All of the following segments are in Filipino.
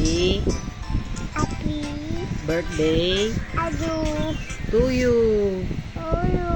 happy Happy birthday Adu to you. Ulu.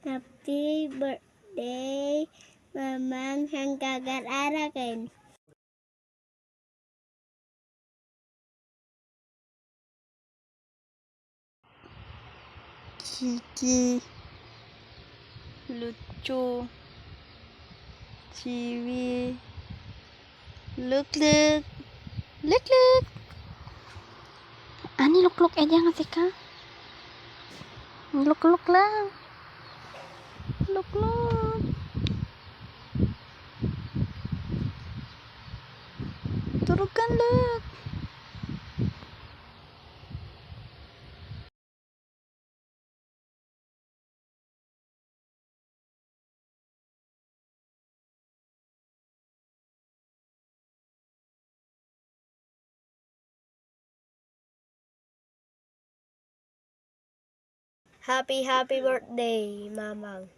Happy birthday, Mamang hanggagan arakan. Kiki, lucu, Ciwi, luk-luk, luk-luk. Ani luk-luk aja ngasih ka? Luk-luk lang. Luk-luk. Turukan luk. Happy birthday, Mamang.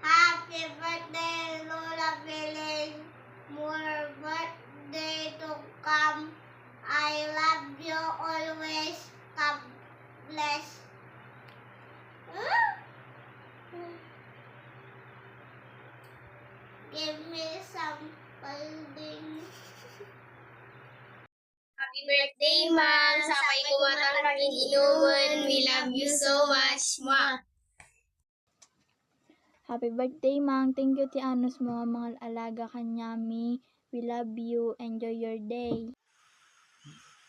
Happy birthday, Lola Feeling. More birthday to come. I love you always. God bless. Give me some folding. Happy birthday, Mang! Sabay kumatang pag-inuman. We love you so much. Mwah! Happy birthday, Mang. Thank you, Ti Anos mo. Mga alaga kanyami. We love you. Enjoy your day.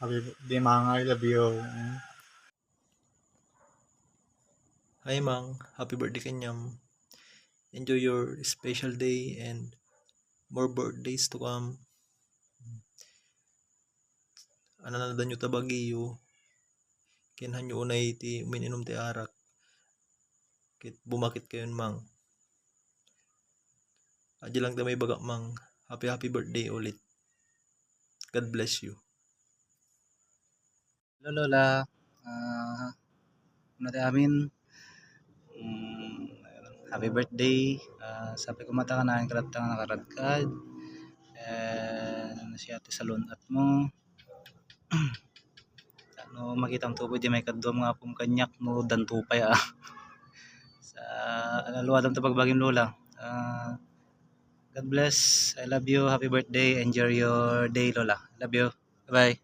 Happy birthday, Mang. I love you. Hi Mang, happy birthday Kanyam. Enjoy your special day and more birthdays to come. Ano na danyo tabagiyo. Kinhanyo unay ti uminom ti arak. Kit bumakit kayon Mang. Adyo lang ta may bagak Mang. Happy birthday ulit. God bless you. Hello Lola, tayo amin, happy birthday, sabi ko mata ka na, karatang nakaradkad, siya ati salon at mo, ano makita ang tubo di may kadom nga pong kanyak mo dan tupay sa alaluwadam ta pagbagim Lola, God bless, I love you, happy birthday, enjoy your day Lola, love you, bye.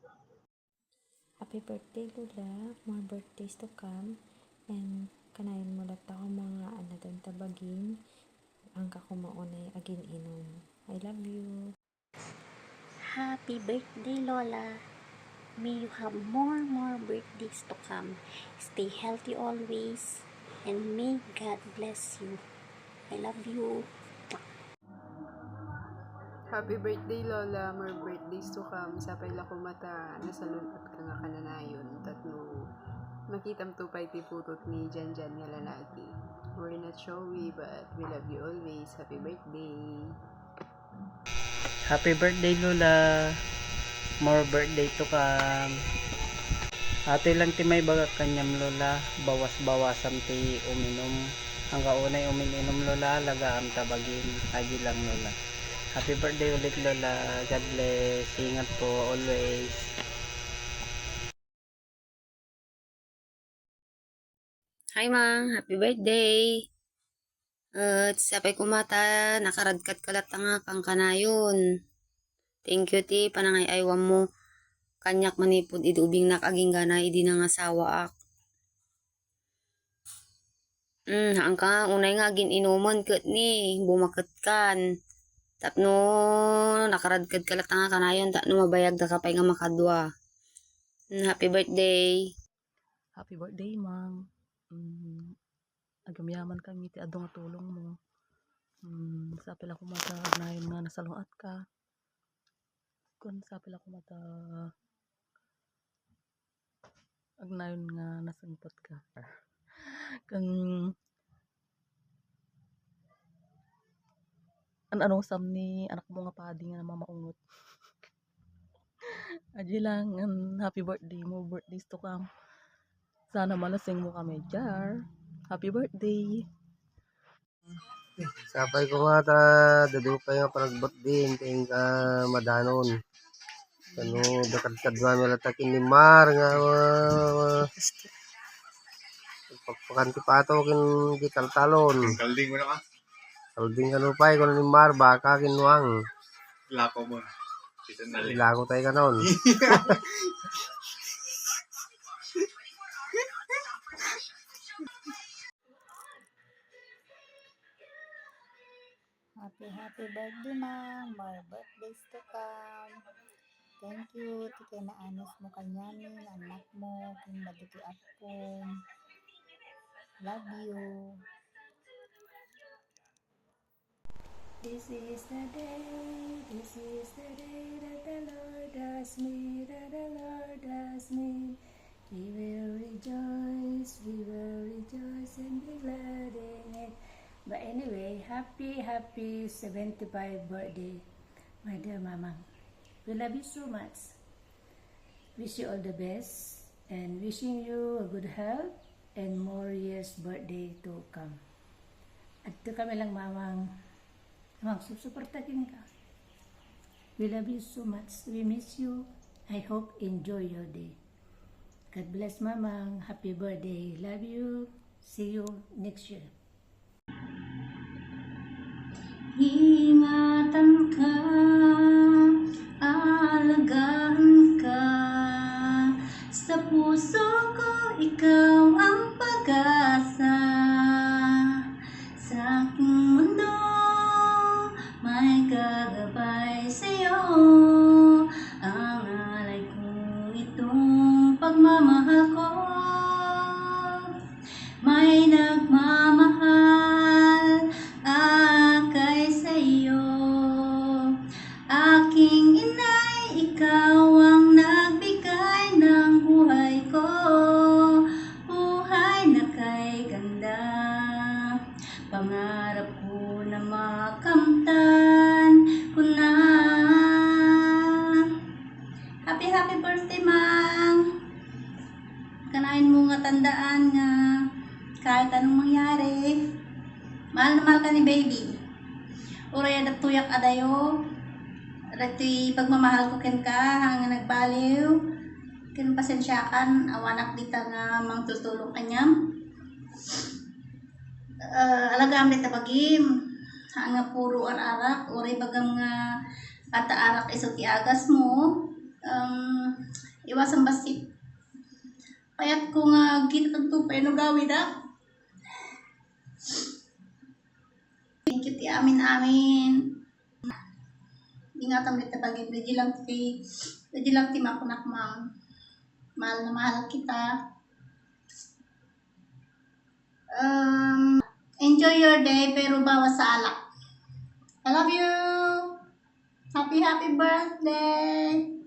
Happy birthday, Lula. More birthdays to come. And kanayon mo lang ako mga anadang tabagin. Ang kakumaunay agin inom. I love you. Happy birthday, Lola. May you have more birthdays to come. Stay healthy always. And may God bless you. I love you. Happy birthday, Lola. More birthdays to come. Sapay la kumata. Nasalun at kanga kananayon. Tatno. Makitam tupay ti putot ni Jan nga lalaki. We're not showy, but we love you always. Happy birthday. Happy birthday Lola. More birthday to come. Ate lang ti may bagak kanyam Lola. Bawas-bawasan ti uminom. Hangga unay uminom Lola. Lagaam tabagin. Agi lang Lola. Happy birthday ulit Lola. God bless. Ingat po always. Hi, Mang! Happy birthday! Sapay kumata, nakaradkat kalat nga kang kanayon. Thank you, ti. Panangay aywam mo. Kanyak manipod, idubing nakaging gana, idi nang asawa ak. Ang ka, unay nga agin inuman kat ni, bumakat kan. Tapno, nakaradkat kalat nga kanayon, tapno mabayag da kapay nga makadwa. Happy birthday! Happy birthday, Mang. Agam yaman kami ti adto nga tulong mo. Sa pila ko mata agnayon nga nasaluat ka. Kun sa pila ko mata agnayon nga nasangpot ka. Kung ano sam ni anak mo nga padi nga mamaungot. Aji lang, happy birthday mo, birthdays to come. Sana malasing mo kami, Jar. Happy birthday. Sapay ko nga ta dadupay nga panagbot din ting ka madanon. Kano dakad-kadwa mi latakin ni Mar nga pagpakan ti pato kin gitaltalon. Kalding mo na ka. Kalding kanu pay kun ni Mar baka kinwang. Lako mo. Ilago tayo kanon. Happy birthday, Mang. More birthdays to come. Thank you. Tika na anos mo kanyamin, anak mo, kung madiki ako. Love you. This is the day that the Lord has made, We will rejoice and be glad in it. But anyway, happy 75th birthday, my dear Mama. We love you so much. Wish you all the best and wishing you a good health and more years birthday to come. At ito kami lang, Mamang susuportahin ka. We love you so much. We miss you. I hope enjoy your day. God bless, Mamang. Happy birthday. Love you. See you next year. Ingatan ka, alagaan ka, sa puso ko ikaw ang pag-asa. Sa aking mundo may gagabay sa'yo, ang alay kong itong pagmamahal ko. May nagmamahal akay sa'yo, aking inay, ikaw ang nagbigay ng buhay ko, buhay na kay ganda, pangarap ko na makamtan ko na. Happy birthday, Mang! Kanain mo nga tandaan nga kahit anong mangyari, mahal na mahal ka ni baby. Uray adat tuyak adayo, adato'y pagmamahal ko ken ka, hanga nagbaliw, ken pasensyakan, awanak dita nga mang tutulong kanyam. Alagam dita bagim, hanga puro arak, uray bagam nga ataarak iso ti agas mo, iwasan basit. Payat ko nga kita tagtupay no gawid ah. Thank you ti amin. Ingatan kita pagi di lang ti makunak Mang. Mahal na mahal kita. Enjoy your day pero bawas sa alak. I love you. Happy birthday.